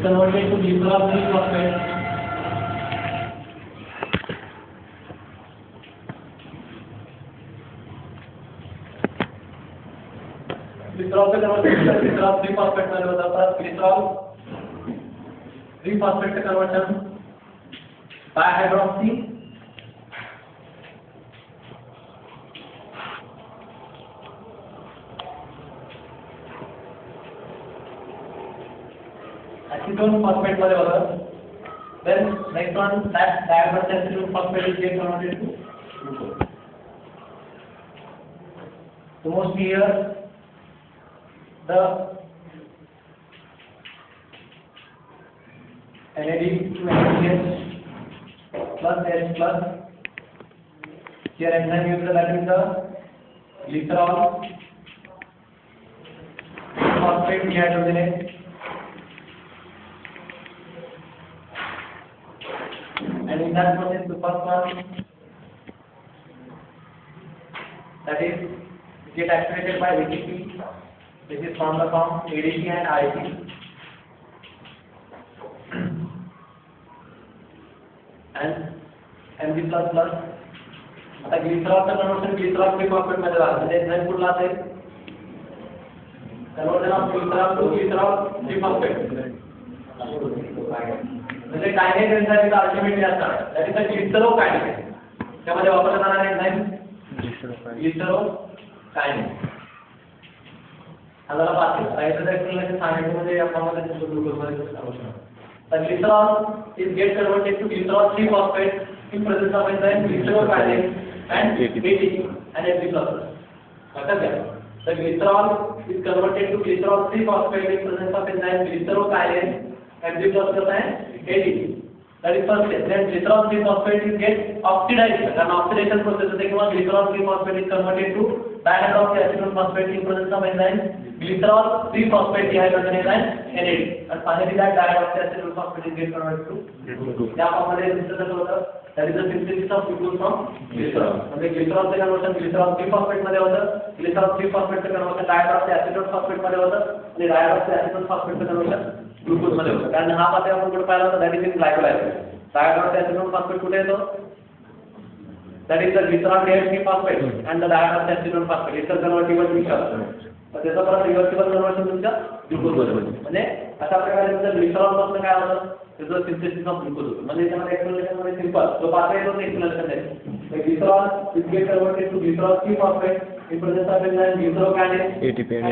converted to glycerol phosphate. Glycerol से conversion glycerol 3-phosphate में होता है glycerol 3-phosphate का conversion dihydroxy acetone phosphate मध्ये होता. Then next one, that acetone phosphate is get converted to glucose. So mostly here the NAD to NADH plus H plus. Here enzyme used, that is the glycerol phosphate dehydrogenase. And in that process, the first one, that is get activated by ATP. This is from the form ADP and IP. And Mg plus plus. आता glycerol का conversion glycerol 3-phosphate मध्ये झाला. म्हणजे enzyme कुठला असेल? Conversion of glycerol to glycerol 3-phosphate. म्हणजे kinase एन्झाईमचा ultimately असणार. that is the glycerokinase. त्यामध्ये वापरला जाणारा एन्झाईम glycerokinase. आम्हाला पाहतो साइटचं एक्सप्लेनेशन सांगायचं म्हणजे आपल्याला त्याचं ग्लुकोजमध्ये आवश्यक आहे. तर glycerol is get converted to glycerol 3-phosphate in presence of enzyme glycerokinase and ATP and Mg plus. लक्षात घ्या. तर glycerol is converted to glycerol 3-phosphate in presence of enzyme glycerokinase Mg plus and ATP. That is first step. Then glycerol 3-phosphate is get oxidized. कारण oxidation process होते किंवा glycerol 3-phosphate is converted to dihydroxyacetone phosphate in presence of enzyme glycerol 3-phosphate dehydrogenase and NAD. And finally that dihydroxyacetone phosphate is get converted to glucose. या फॉर्ममध्ये synthesis होतं. That is the synthesis of glucose from glycerol. म्हणजे glycerol चे conversion glycerol 3-phosphate मध्ये होतं. glycerol 3-phosphate चे conversion dihydroxyacetone phosphate मध्ये होतं. आणि dihydroxyacetone phosphate चे conversion glucose मध्ये होतं. कारण हा पातळी आपण कुठे पाहिला होता, that is in glycolysis. dihydroxyacetone phosphate कुठे येतो? That is the glycerol phosphate and the dihydroxyacetone phosphate. It's a convertible mixture. तर त्याचा परत रिव्हर्सिबल कन्वर्शन तुमच्या ग्लुकोज मध्ये. म्हणजे अशा प्रकारे तुमचं ग्लिसरॉल पासून काय होतं, त्याचं सिंथेसिस ऑफ ग्लुकोज होतं. म्हणजे त्यामध्ये एक्सप्लेनेशन मध्ये सिंपल जो पातळी आहे तो एक्सप्लेनेशन आहे. Glycerol is get converted to glycerol 3-phosphate in presence of enzyme glycerokinase ATP and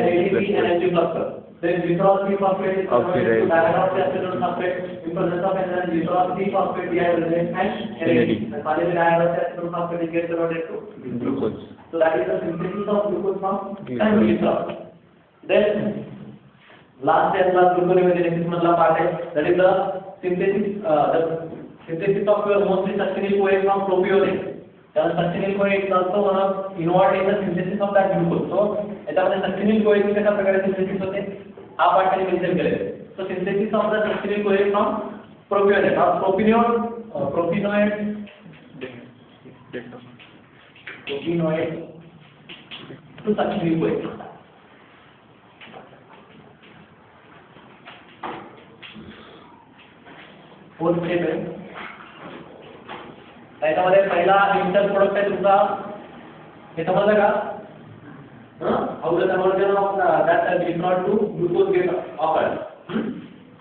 Mg plus. Then glycerol 3-phosphate is converted to dihydroxyacetone phosphate in presence of enzyme glycerol 3-phosphate dehydrogenase and NAD. And finally dihydroxyacetone phosphate is get converted to glucose. So that is the synthesis of glucose from glycerol. Then last and last gluconeogenesis मधला part आहे. That is the synthesis of your mostly succinyl CoA from propionate. कारण succinyl CoA is also one of involved in the synthesis of that glucose. So याच्यामध्ये succinyl CoA ची कशा प्रकारे synthesis होते हा part मी mention करेल. So synthesis of the succinyl CoA from propionate or propinoid to succinyl CoA. Fourth step आहे. त्याच्यामध्ये पहिला इंटर प्रोडक्ट आहे तुमचा, हे समजलं का? How the conversion of that glycerol to glucose get occurred.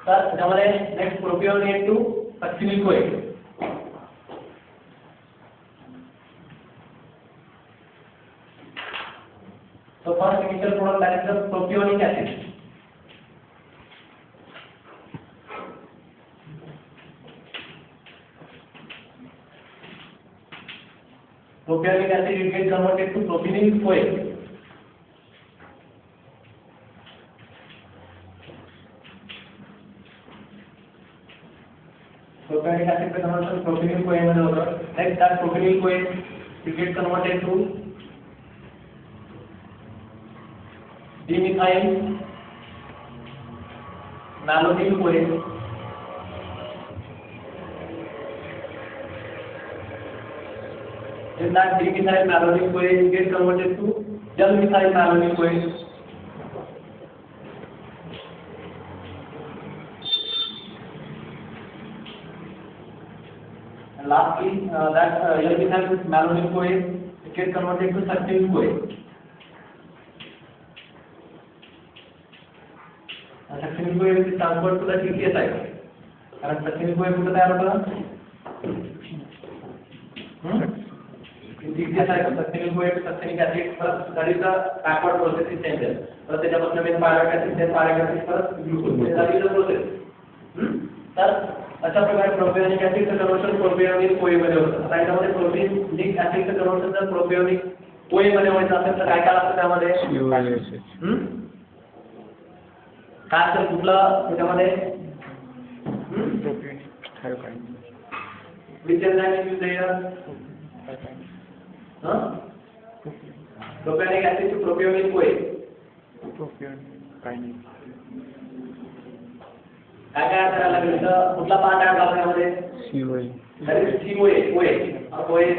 तर त्याच्यामध्ये next propionate to succinyl CoA. So first initial product, that is the propionic acid. Propionic acid will get converted to propynyl CoA. Propionic acid का conversion propynyl CoA मध्ये होतं. Next that propynyl CoA will get converted to dimethyl malonyl CoA. Then that dimethyl malonyl CoA will get converted to gel methyl malonyl CoA. And lastly, that L-methyl malonyl CoA it gets converted to succinyl CoA. Succinyl CoA is transferred to the TCA site. And succinyl CoA कुठे तयार होतं? TCA site succinyl CoA to succinic acid plus that is the backward process in cell. तर त्याच्यापासून main pyruvic acid then pyruvic acid plus glucose. That is the process. तर अशा प्रकारे propionic ऍसिडचं conversion propionic CoA मध्ये होतं. आता यामध्ये propionic ऍसिडचं conversion जर प्रोपियोनिक CoA मध्ये व्हायचं असेल तर काय लागतं त्यामध्ये? काय असेल कुठला त्याच्यामध्ये? Propionic thiokinase. Which enzyme is used here? Propionic acid to propionic CoA. Propionic kinase. काय करायला लागेल तर कुठला पार्ट ऍड करायला त्यामध्ये? CoA. that is CoA. CoA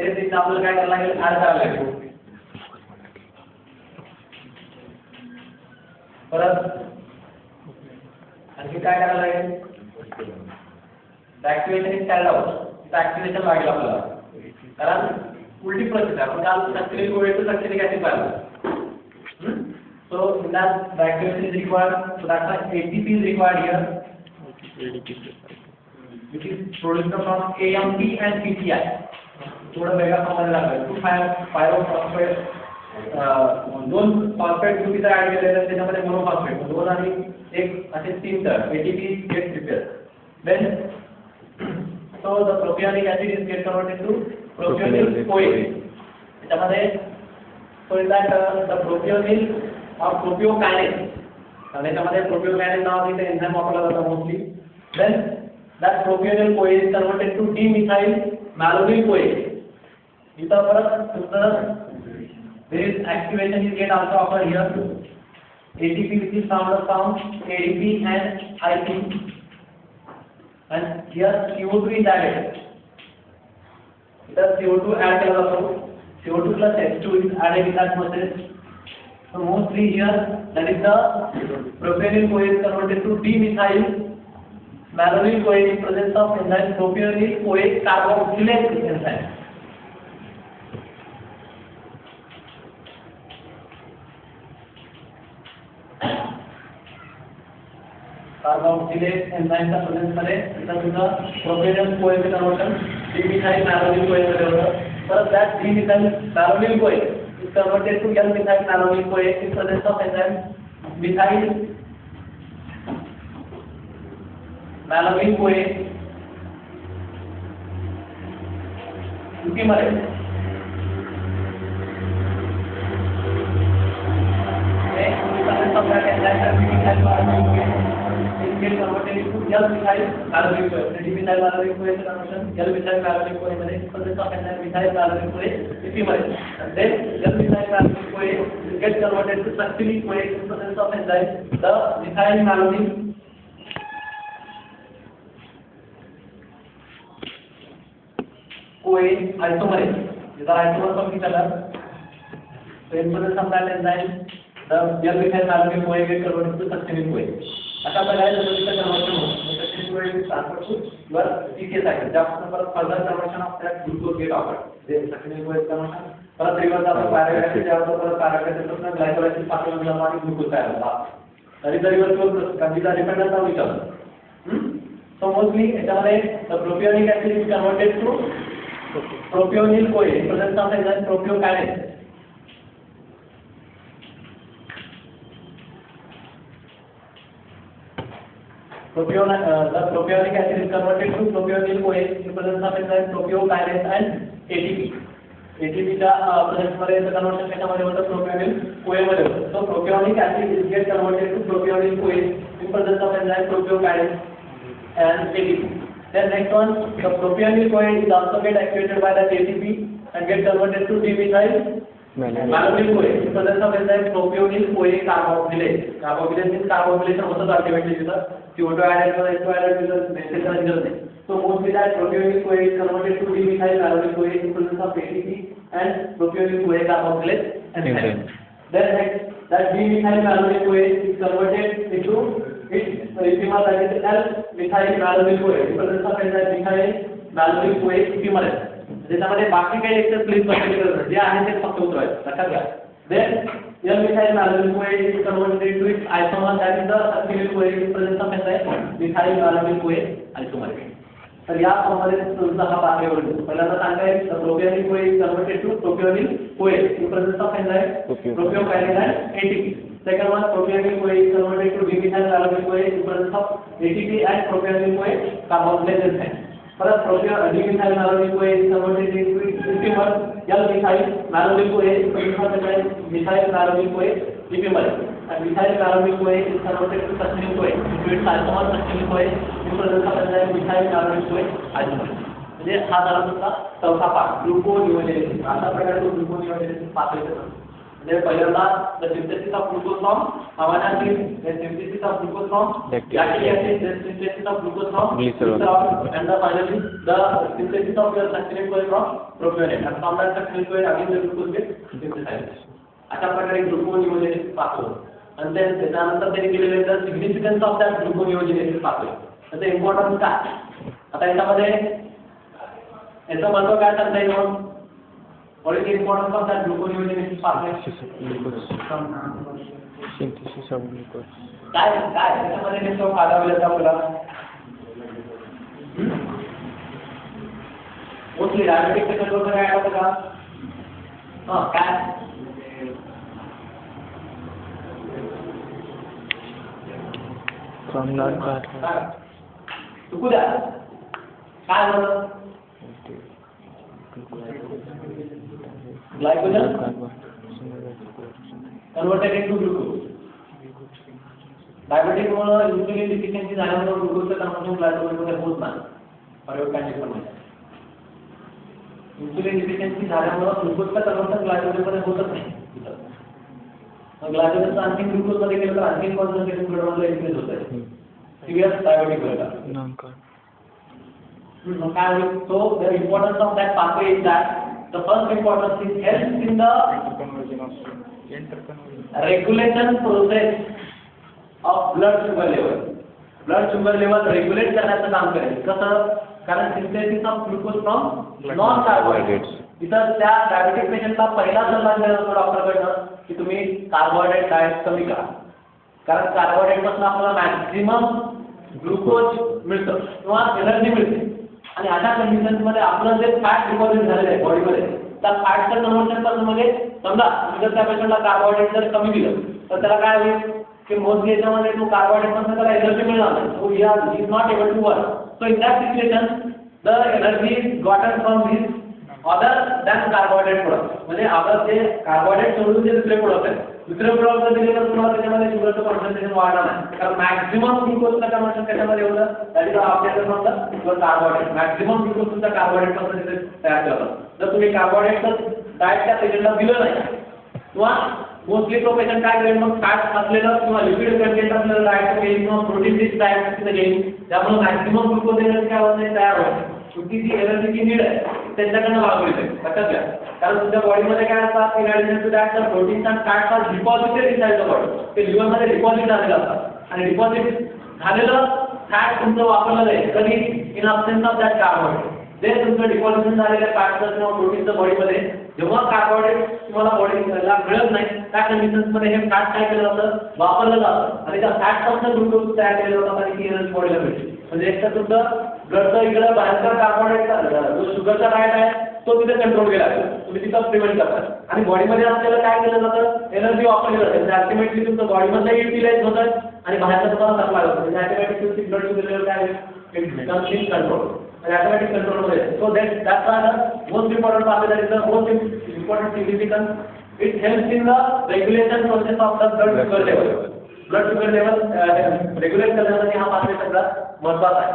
ते तिथे आपल्याला काय करायला लागेल? ऍड करायला लागेल. परत आणखी काय करायला लागेल? Activation is carried out. Activation लागेल आपल्याला कारण उलटी प्रोसेस आहे. आपण काल सक्रिय CoA to सक्रिय ऍसिड पाहिलं. So in that the activation is required. So that's why ATP is required here. Which is produced from AMP and PCI. थोड़ा वेगळा फॉर्मॅट लागेल. 2,5-pyrophosphate दोन फॉस्फेट ग्रुप इथे ऍड केलेले आहेत त्याच्यामध्ये मोनोफॉस्फेट दोन आणि एक असे तीन तर ATP gets prepared. Then so the propionic acid is get converted to propionyl CoA. त्याच्यामध्ये so in that the propionyl or propiokinase आणि त्याच्यामध्ये propiokinase नावाचे ते एन्झाइम वापरला जातो mostly. Then that propionyl CoA is converted to D-methyl malonyl CoA. इथं परत तुमचं there is activation is get also occur here. ATP which is found ADP and IP. And here CO2 is added. The CO2 add केला जातो. CO2 plus H2 is added in that process. So mostly here that is the propionyl CoA is converted to D-methyl malonyl CoA in presence of enzyme propionyl CoA carboxylase enzyme. carboxylase enzyme च्या presence मध्ये इथं तुझं propionyl CoA चे conversion D-methyl malonyl CoA मध्ये होतं. परत that D-methyl malonyl CoA is converted to L-methyl malonyl CoA in presence of enzyme methyl malonyl CoA. UP मध्ये get converted into L-methyl malonyl CoA. D-methyl malonyl CoA चे conversion L-methyl malonyl CoA मध्ये in presence of enzyme methyl malonyl CoA UP मध्ये. And then L-methyl malonyl CoA get converted to succinyl CoA in presence of enzyme the methyl malonyl CoA isomerase. These are isomers of each other. So in presence of that enzyme the L-methyl malonyl CoA get converted to succinyl CoA. अशा प्रकारे जर तिचं conversion होतं succinyl CoA is transferred to your TCA cycle. ज्यापासून परत further conversion of that glucose get occurred. J succinyl CoA conversion परत reverse आपण pyruvic acid जेव्हा परत pyruvic acid पासून glycol acid पासून जातो आणि ग्लुकोज तयार होतो. that is the reversible process. कारण these are dependent on each other. So mostly याच्यामध्ये the propionic acid is converted to propionyl CoA in presence of enzyme propiokinase. The propionic acid is converted to propionyl CoA in presence of enzyme propiokinase and ATP. ATP च्या presence मध्ये याचं conversion कशामध्ये होतं? propionyl CoA मध्ये होतं. So propionic acid is get converted to propionyl CoA in presence of enzyme propiokinase and ATP. Then next one, the propionyl CoA is also get activated by the ATP and get converted to D-methyl malonyl CoA in presence of enzyme propionyl CoA carboxylase. Carboxylase means carboxylation होतं ultimately तिथं CO2 added or H2 added with the message result. So mostly that propionyl CoA is converted to D-methyl malonyl CoA in presence of ATP and propionyl CoA carboxylase enzyme. Then next, that D-methyl malonyl CoA is converted into its enzymar that is L-methyl malonyl CoA in presence of enzyme methyl मॅलोनिक कोए PP मध्ये त्याच्यामध्ये बाकी काही access please बघायला जे आहे ते फक्त उतरवायचं लक्षात घ्या. Then L-methyl malonyl CoA is converted to its isomer that is the acetyl CoA in presence of methyl malonyl CoA isomer. तर या फॉर्ममध्ये तुमचा हा पाथवे होईल. पहिल्यांदा सांगायचं propionic CoA is converted to propionic CoA in presence of enzyme propiocyanine and ATP. Second one, propionic CoA is converted to dimethyl malonyl CoA in presence of ATP and propionic CoA carboxylase enzyme. परत dimethyl malonyl CoA is converted into isomer L-methyl malonyl CoA is converted to methyl malonyl CoA PP and methyl malonyl CoA is converted to succinyl CoA into its isomer succinyl CoA in presence of enzyme methyl malonyl CoA isomer. म्हणजे हा झाला तुमचा चौथा part ग्लुकोनिओजेनेसिस. अशा प्रकारे तो ग्लुकोनिओजेनेसिस pathway होतो. म्हणजे पहिल्यांदा the synthesis of glucose from amino acid, the synthesis of glucose from lactic acid, the synthesis of glucose from glycerol, and finally the synthesis of your succinyl CoA from propionate. And from that succinyl CoA again the glucose gets synthesized. अशा प्रकारे ग्लुकोनिओजेनेसिस pathway. आणि त्यानंतर त्यांनी केलेले the significance of that ग्लुकोनिओजेनेसिस pathway. त्याचे importance काय? आता याच्यामध्ये याचं महत्त्व काय सांगता येईल? What is the importance of that gluconeogenesis pathway? Synthesis of glucose. काय त्याच्यामध्ये नेमकं फायदा होईल आपल्याला? मोस्टली डायबिटिक पेशंट वगैरे काय होतं का? हां काय? चुकू द्या. काय झालं? Glycogen converted into glucose. Diabetic मुळे इन्सुलिन डिफिशियन्सी झाल्यामुळे ग्लुकोजचं कन्व्हर्जन ग्लायकोजन मध्ये होत नाही. प्रयोगकांची प्रमाणे इन्सुलिन डिफिशियन्सी झाल्यामुळे ग्लुकोजचं कन्व्हर्जन ग्लायकोजन मध्ये होतच नाही. मग ग्लायकोजनचं आणखी ग्लुकोज मध्ये गेलं तर आणखी कॉन्सन्ट्रेशन ब्लडमध्ये इन्क्रीज होत आहे. सिव्हिअर डायबिटिक होईल. मग काय होईल? So the importance of that pathway is that the first importance is helps in the regulation process of blood sugar level. Blood sugar level regulate करण्याचं काम करेल. कसं? कारण synthesis of glucose from non carbohydrates. इथं त्या diabetic पेशंटला पहिला सल्ला दिला जातो डॉक्टरकडनं की तुम्ही कार्बोहायड्रेट डाएट कमी करा. कारण कार्बोहायड्रेट पासून आपल्याला मॅक्सिमम ग्लुकोज मिळतं किंवा एनर्जी मिळते. आणि अशा कंडिशन्स मध्ये आपलं जे फॅट डिपॉझिट झालेलं आहे बॉडीमध्ये त्या फॅटचं कन्व्हर्जन करणं म्हणजे समजा जर त्या पेशंटला कार्बोहायड्रेट जर कमी दिलं तर त्याला काय होईल की मोस्टली याच्यामध्ये तो कार्बोहायड्रेट पासून त्याला एनर्जी मिळणार नाही. So he is not able to work. So in that situation the energy is gotten from his other than carbohydrate product. म्हणजे आपण जे कार्बोहायड्रेट सोडून जे दुसरे प्रोडक्ट आहेत दुसरे प्रोडक्ट दिले तर तुम्हाला त्याच्यामध्ये शुगरचं कॉन्सन्ट्रेशन वाढणार नाही. कारण मॅक्सिमम ग्लुकोजचं कन्व्हर्जन त्याच्यामध्ये होतं. दॅट इज आपल्याकडे म्हणतात शुगर कार्बोहायड्रेट. मॅक्सिमम ग्लुकोज तुमचा कार्बोहायड्रेट पासून तिथे तयार करतात. जर तुम्ही कार्बोहायड्रेटचं डाएट त्या पेशंटला दिलं नाही किंवा मोस्टली तो पेशंट काय करेल मग फॅट असलेलं किंवा लिपिड कंटेंट असलेलं डाएट घेईल किंवा प्रोटीन रिच डाएट तिथे घेईल. त्यामुळे मॅक्सिमम ग्लुकोज एनर्जी काय होत नाही तयार होते. तुमची जी एनर्जीची नीड आहे त्यांच्याकडनं मागवली जाईल. लक्षात घ्या. कारण तुमच्या बॉडीमध्ये काय असतात in addition to that the proteins and fats are deposited inside the body. ते लिव्हरमध्ये डिपॉझिट झालेलं असतात आणि डिपॉझिट झालेलं फॅट तुमचं वापरलं जाईल कधी इन अब्सेन्स ऑफ दॅट कार्बोहायड्रेट. जे तुमचं डिपॉझिशन झालेल्या फॅट्सचं किंवा प्रोटीनचं बॉडीमध्ये जेव्हा कार्बोहायड्रेट तुम्हाला बॉडीला मिळत नाही त्या कंडिशन्समध्ये हे फॅट काय केलं जातं वापरलं जातं आणि त्या फॅटपासून ग्लुकोज तयार केले जातात आणि ती एनर्जी बॉडीला मिळते. म्हणजे एक तर तुमचं ब्लडचं इकडं भयंकर कार्बोहायड्रेटचा जो शुगरचा डाएट आहे तो तिथे कंट्रोल केला जातो. तुम्ही तिथं प्रिव्हेंट करता आणि बॉडीमध्ये आपल्याला काय केलं जातं एनर्जी वापरली जाते. म्हणजे अल्टिमेटली तुमचं बॉडीमधलं युटिलाइज होतं आणि बाहेरचं तुम्हाला सप्लाय होतं. म्हणजे ऑटोमॅटिक तुमची ब्लड शुगर लेवल काय होईल control and automatic control over it. So that's why the most important part that is the most important significance. It helps in the regulation process of the blood sugar level. Blood sugar level regulate करण्यासाठी हा pathway सगळ्यात महत्त्वाचा आहे.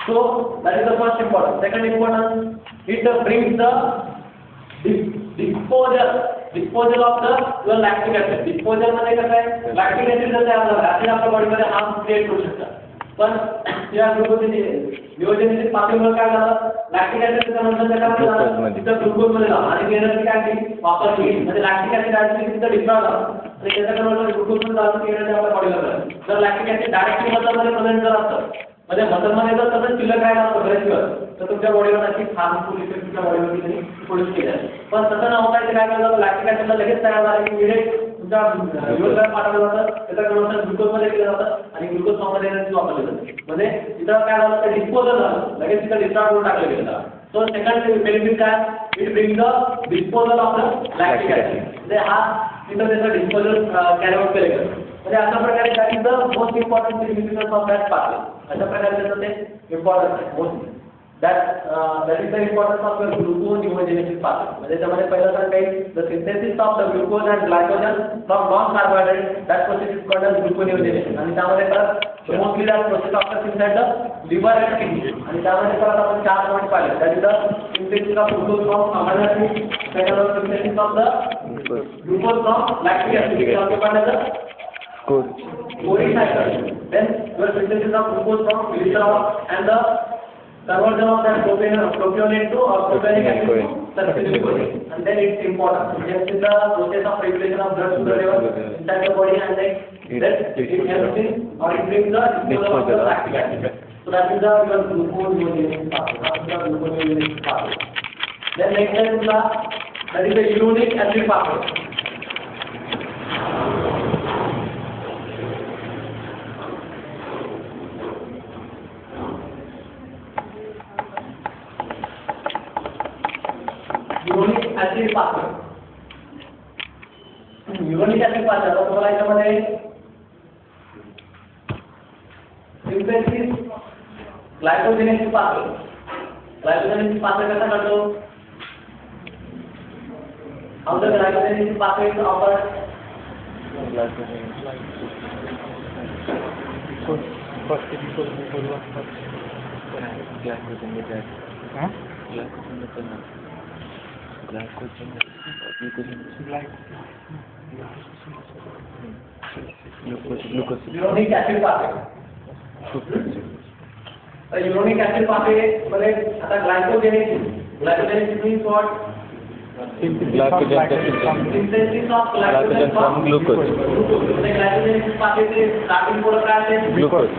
So that is the first important. Second important, it brings the disposal of the your lactic acid. Disposal मध्ये कसं आहे lactic acid जर तयार झाला ऍसिड आपल्या बॉडीमध्ये हार्म क्रिएट करू शकतात. पण या ग्लुकोजनेसिस पाथवेमुळे काय झालं लॅक्टिक ऍसिडचं कन्व्हर्जन त्याच्यामध्ये तिथं ग्लुकोजमध्ये झालं आणि एनर्जी काय केली वापरली. म्हणजे लॅक्टिक ऍसिड ऍक्च्युअली तिथं डिस्ट्रॉय झालं आणि त्याचं कन्व्हर्जन ग्लुकोजमध्ये झालं ती एनर्जी आपल्या बॉडीला मिळाली. जर लॅक्टिक ऍसिड डायरेक्टली मसलमध्ये प्रेझेंट जर असतं म्हणजे मसलमध्ये जर तसं शिल्लक राहिला असतं बरेच दिवस तर तुमच्या बॉडीवर नक्की हार्मफुल इफेक्ट तुमच्या बॉडीवर त्यांनी प्रोड्यूस केले पण तसं न होता ते काय करतात लॅक्टिक ऍसिडला लगेच तयार झालं की इमिडिएट तुमच्या लिव्हरला पाठवलं जातं त्याचं कन्व्हर्शन ग्लुकोजमध्ये केलं जातं आणि ग्लुकोज फॉर्ममध्ये एनर्जी वापरली जाते म्हणजे इथं काय झालं तर डिस्पोजल झालं लगेच तिथं डिस्चार्ज करून टाकलं गेलं सो सेकंड बेनिफिट काय it bring the disposal of the lactic acid म्हणजे हा तिथं त्याचं डिस्पोजल कॅरी आउट केलं गेलं म्हणजे अशा प्रकारे that is the most important significance of that pathway अशा प्रकारे त्याचं ते इम्पॉर्टंट आहे most that is the importance of your glucose neogenesis pathway म्हणजे त्यामध्ये पहिलं तर काही the synthesis of the glucose and glycogen from non carbohydrate that process is called as gluconeogenesis आणि त्यामध्ये परत mostly that process occurs inside the liver and kidney आणि त्यामध्ये परत आपण 4 पॉइंट पाहिले that is the synthesis of glucose from amino acid second one synthesis of the glucose from lactic acid which also called as the Cori cycle then your synthesis of glucose from glycerol and the conversion of that propionate to propionic acid to sulfonylurea and then it's important just in the process of regulation of blood sugar level inside the body and then that it helps in or it brings the disposal of the lactic acid so that is the your glucose neogenesis pathway then next is the that is the uronic acid pathway uronic acid pathway uronic acid pathway आता तुम्हाला याच्यामध्ये synthesis glycogenesis pathway कसा करतो how the glycogenesis pathway is offered uronic acid pathway uronic acid pathway मध्ये आता glycogenesis means what synthesis of glycogen from glucose the glycogenesis pathway चे starting product काय आहे glucose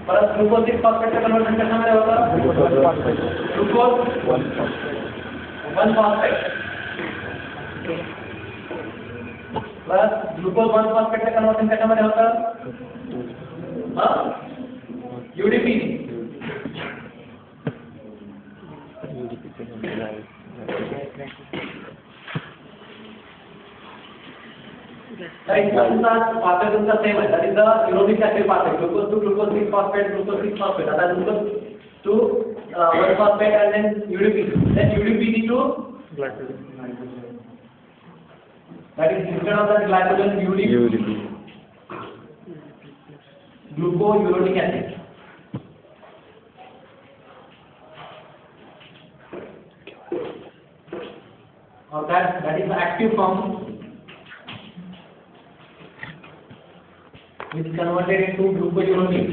परत ग्लुकोज 6 फॉस्फेटचं कन्वर्जन कशामध्ये होतं ग्लुकोज 1 फॉस्फेट परत ग्लुकोज 1 फॉस्फेटचं कन्वर्जन कशामध्ये होतं UDP pathway तुमचा सेम आहे that is the uronic acid pathway glucose to glucose 6 phosphate glucose 6 phosphate आता glucose to 1 phosphate and then UDP then UDP to glycogen that is instead of that glycogen UDP glucouronic acid or that is the active form which is converted into glucouronic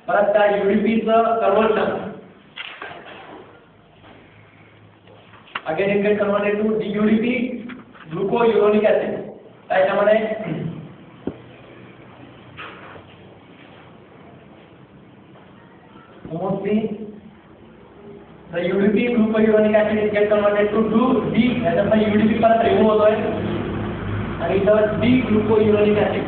परत त्या UDP चं conversion again it gets converted to DUDP glucouronic acid त्याच्यामध्ये mostly the UDP glucouronic acid is get converted to D याच्यामध्ये UDP परत remove होतोय आणि इथं D glucouronic acid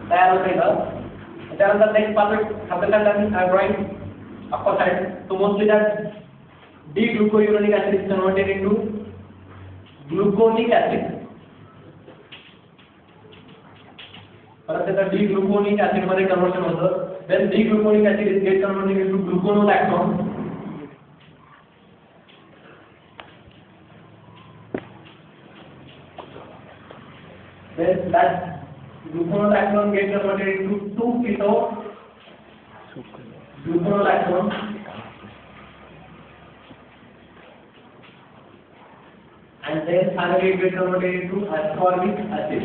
तयार होते इथं त्यानंतर नेक्स्ट पार्ट आपल्याला ड्रॉइंग अपर साइड तो mostly that D glucouronic acid is converted into gluconic acid परत त्याचं D gluconic acid मध्ये कन्वर्शन होतं then D gluconic acid is get converted into gluconolactone then that gluconolactone get converted into 2-keto gluconolactone and then finally it gets converted into ascorbic acid.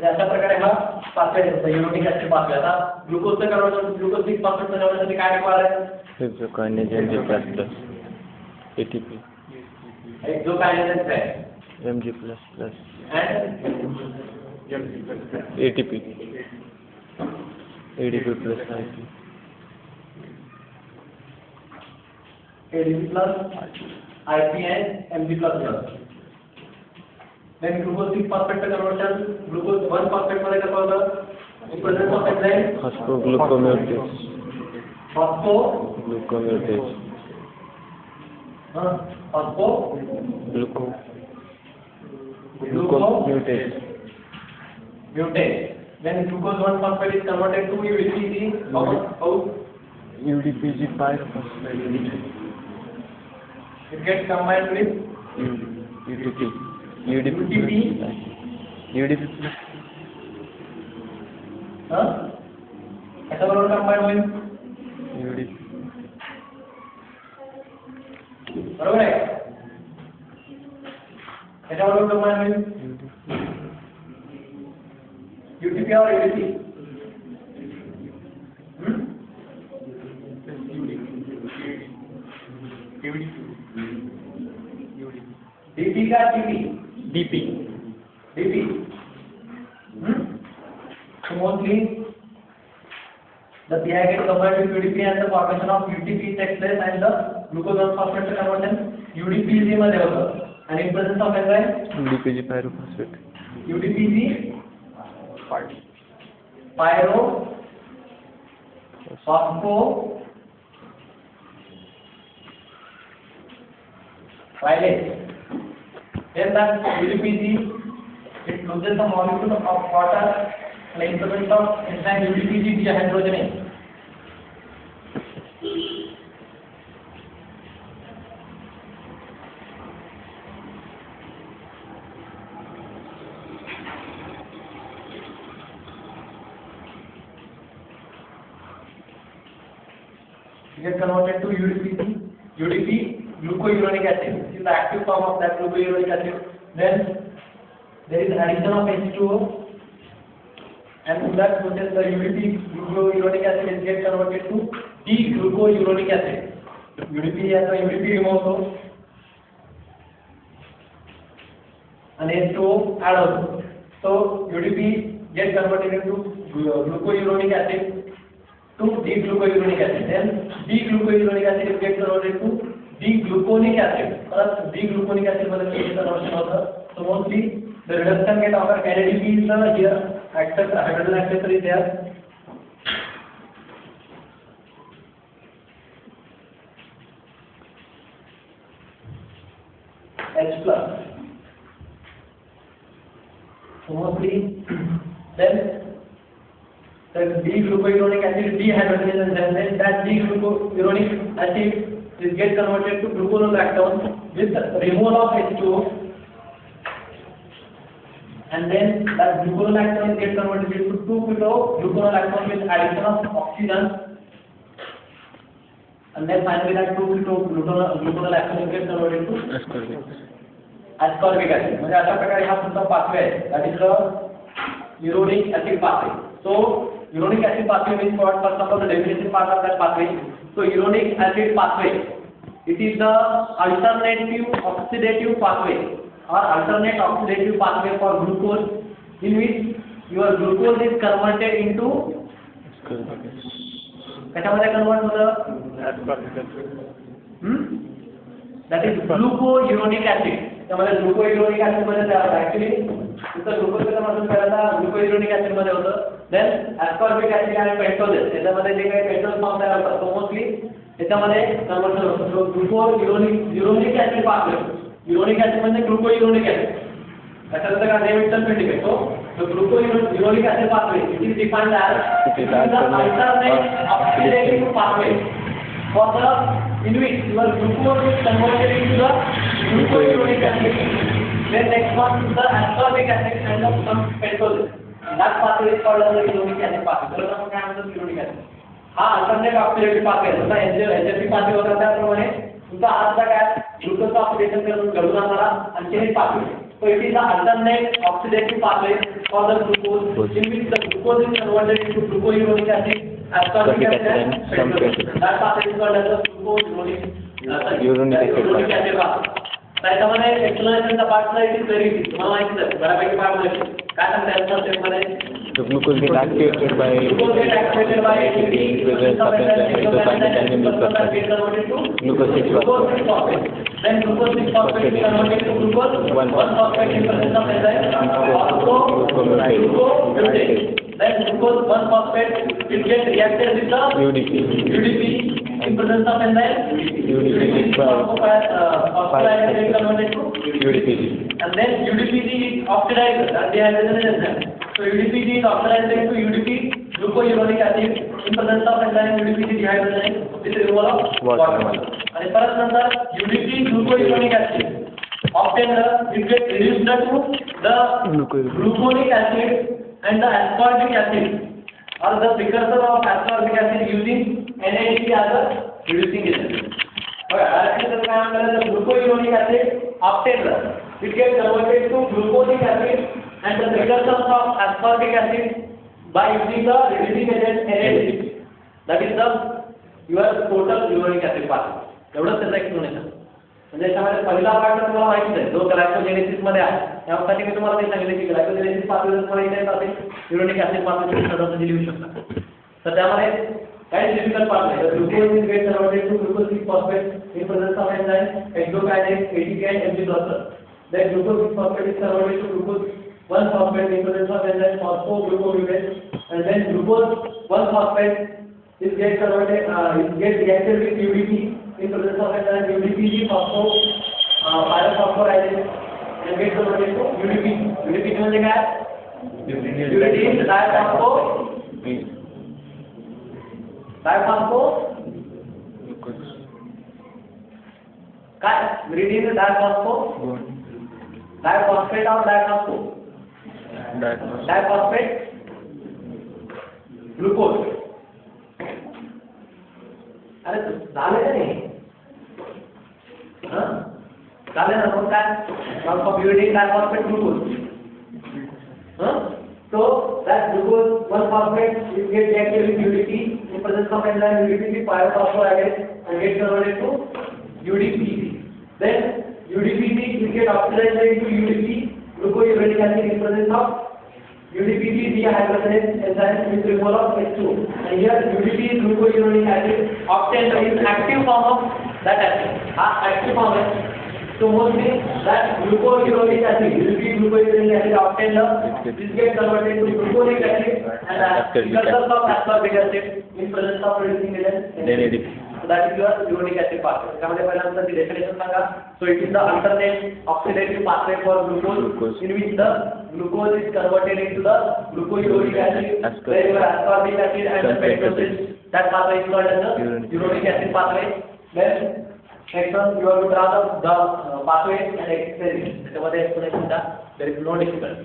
अशा प्रकारे हा pathway युरोनिक acid pathway. आता ग्लुकोजचं conversion glucose 6 phosphate बनवण्यासाठी काय require आहे? हेक्सोकायनेज Mg++ ATP हेक्सोकायनेज आहे Mg++ and ATP ADP plus IP ADP plus IP and Mg++. Then glucose 6 phosphate conversion glucose 1 phosphate मध्ये कसं होतं? In presence of enzyme phosphoglucomatase phosphoglucomatase mutate. Then glucose 1 phosphate is converted to UDP. How? UDPG pyrophosphate. It gets combined with UDP. UDP. UDP. ऐसा बरोबर combined with UDP. बरोबर आहे. ऐसा बरोबर combined with UDP or UDP? DP का DP? DP. DP. So mostly the PI gets combined with UDP and the formation of UTP takes place and the glucose 1 phosphate conversion UDPG मध्ये होतं. And in presence of enzyme UDPG pyrophosphate. UDPG pyro phosphorylase. Then that UDPG it loses the molecule of water and in presence of enzyme UDPG dehydrogenase. Get converted to UDP, glucouronic acid. This is the active form of that glucouronic acid. Then there is addition of H2O, and in that process the UDP glucouronic acid is get converted to D-glucouronic acid. UDP has the UDP removed, and H2O add also. So UDP get converted into glucouronic acid to D-glucouronic acid. Then D-glucouronic acid is get converted to D-gluconic acid. D-gluconic acid मध्ये conversion होतं. So mostly the reduction get occur. NADP is here accept hydrogen acceptor is there. H plus. So mostly then the D-glucouronic acid dehydrogenase and then that D-glucouronic acid is get converted to gluconolactone with removal of H2O, and then that gluconolactone is get converted into 2-keto-gluconolactone with addition of oxygen, and then finally that 2-keto-gluconolactone is get converted to ascorbic acid. म्हणजे अशा प्रकारे हा तुमचा pathway आहे, that is the uronic acid pathway. So uronic acid pathway means what? First of all, the definition part of that pathway. So uronic acid pathway, it is the alternative oxidative pathway or alternate oxidative pathway for glucose, in which your glucose is converted into कशामध्ये convert होतं? That is glucouronic acid. त्यामध्ये glucouronic acid मध्ये तयार होतं. Actually इथं glucose पासून पहिल्यांदा glucouronic acid मध्ये होतं. Then ascorbic acid आणि pentose त्याच्यामध्ये जे काही pentose फॉर्म तयार होतात तो मोस्टली त्याच्यामध्ये कन्वर्शन होतं. So glucouronic acid pathway. Uronic acid म्हणजे glucouronic acid. त्याच्यानंतर काय नेहमीचं पेंटिंग आहे. So glucouronic acid pathway it is defined as the alternate oxidative pathway for the in which your glucose is converted into the glucouronic acid. Then next one is the ascorbic acid and some pentose. That pathway is called as the uronic acid pathway. So what is uronic acid? हा alternate oxidative pathway जसा एचएफपी pathway होता त्याप्रमाणे तुमचा आजचा काय glucose oxidation घडून आणणारा आणखी एक pathway. So it is the alternate oxidative pathway for the glucose in which the glucose is converted into glucouronic acid, ascorbic acid and petrolatum. That pathway is called as the glucouronic acid pathway. त्याच्यामध्ये एक्सप्लेनेशनचा पार्टला it is very easy. तुम्हाला माहिती आहे बऱ्यापैकी पाठ माहिती काय सांगता येईल फर्स्ट स्टेप मध्ये The glucose get activated by ATP in presence of enzyme endothermic and glucose 6-phosphate. Then glucose 6-phosphate is converted to glucose 1-phosphate in presence of enzyme also glucose. Then glucose 1-phosphate will get reacted with the UDP in presence of enzyme UDP phosphorylation is converted to UDPG. And then UDPG is oxidized and dehydrogenase enzyme. So UDPG is oxidized into UDP glucouronic acid in presence of enzyme UDPG dehydrogenase with removal of water. And परत नंतर UDP glucouronic acid often it gets reduced to the gluconic acid and the ascorbic acid or the precursor of ascorbic acid using NADP as a reducing agent. Okay, the glucouronic acid often it gets converted to gluconic acid and the precursor of ascorbic acid by using the reducing agent NADP. That is your total uronic acid pathway. एवढंच त्याचं explanation. म्हणजे याच्यामध्ये पहिला part तुम्हाला माहितीच आहे जो ग्लायकोजेनेसिस मध्ये आहे. त्यासाठी मी तुम्हाला ते सांगितले की ग्लायकोजेनेसिस पाथवे जर तुम्हाला इथे असेल युरोनिक ऍसिड पाथवे सहजपणे लिहू शकता. तर त्यामध्ये काही डिफिकल्ट पार्ट आहे. Glucose is get converted to glucose 6-phosphate in presence of enzyme exokinase ATP and MG cluster. Then glucose 6-phosphate is converted to glucose 1-phosphate in presence of enzyme phosphoglucopyruvate. And then glucose 1-phosphate is get converted get reacted with UDP in presence of enzyme UDPG pyrophosphorylation and get converted to UDP. UDP म्हणजे काय? UDP डायफॉस्फो काय? UDP डायफॉस्फो diphosphate और डायफॉस्फो diphosphate glucose. अरे झाले का नाही? चालेल ना मग काय UDP diphosphate glucose. So that glucose 1-phosphate will get reacted with UDP in presence of enzyme UDP pyrophosphorylate and get converted to UDPG. Then UDPG will get oxidized into UDP glucouronic acid in presence of UDPG dehydrogenase enzyme with removal of H2. And here UDP glucouronic acid obtained is active form of that acid. Active form is so mostly that glucouronic acid UDP glucouronic acid obtained this get converted to gluconic acid and precursor of ascorbic acid in presence of reducing agent NADP. So that is your uronic acid pathway. त्यामध्ये पहिल्यांदा ती definition Sanga. So it is the alternate oxidative pathway for glucose in which the glucose is converted into the glucouronic acid where your ascorbic acid and the petrolatum. That pathway is called as the uronic acid pathway. Then next one you have to draw the pathway and experiment. त्याच्यामध्ये explanation द्या. There is no difficulty.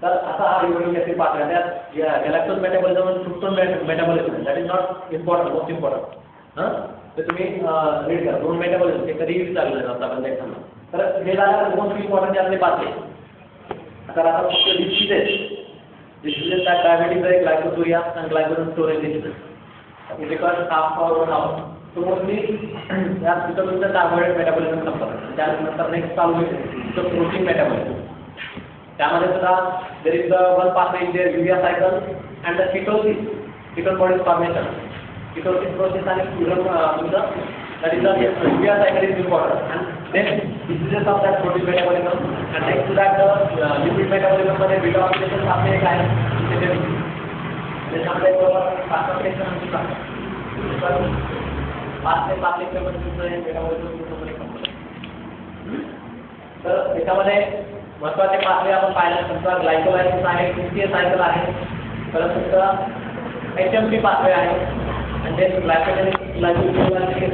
तर असा हा युरोनिक acid pathway आहे. त्यात गॅलॅक्टोज metabolism आणि fructose metabolism that is not important most important. तर तुम्ही रीड करा दोन मेटाबॉलिझम ते कधीही विचारलं जातं आपण एक्झामला. तर हे झालं मोस्ट इम्पॉर्टंट आपले पाथवे. तर आता फक्त डिसिजेस काय डायबिटीज आहे ग्लायकोसुरिया आणि glycogen storage disease it requires half power 1 hour. So mostly यात तिथं तुमचं कार्बोहायड्रेट मेटाबॉलिझम संपतं. त्यानंतर नेक्स्ट चालू होईल तर प्रोटीन मेटाबॉलिझम. त्यामध्ये सुद्धा there is the one pathway in there urea cycle and the ketone bodies formation. Ketosis process and tumour that is the urea cycle is important. And then diseases of that protein metabolism and next to that the lipid metabolism मध्ये beta oxidation pathway एक आहे. त्याच्यामध्ये पाथवेशन आणि pathway मध्ये सुद्धा metabolism तर त्याच्यामध्ये महत्त्वाचे पाथवे आपण पाहिलं तुमचा ग्लायकोलायसिस आहे तृतीय सायकल आहे परत तुमचा HMP पाथवे आहे आणि ते ग्लायकोजेनेसिस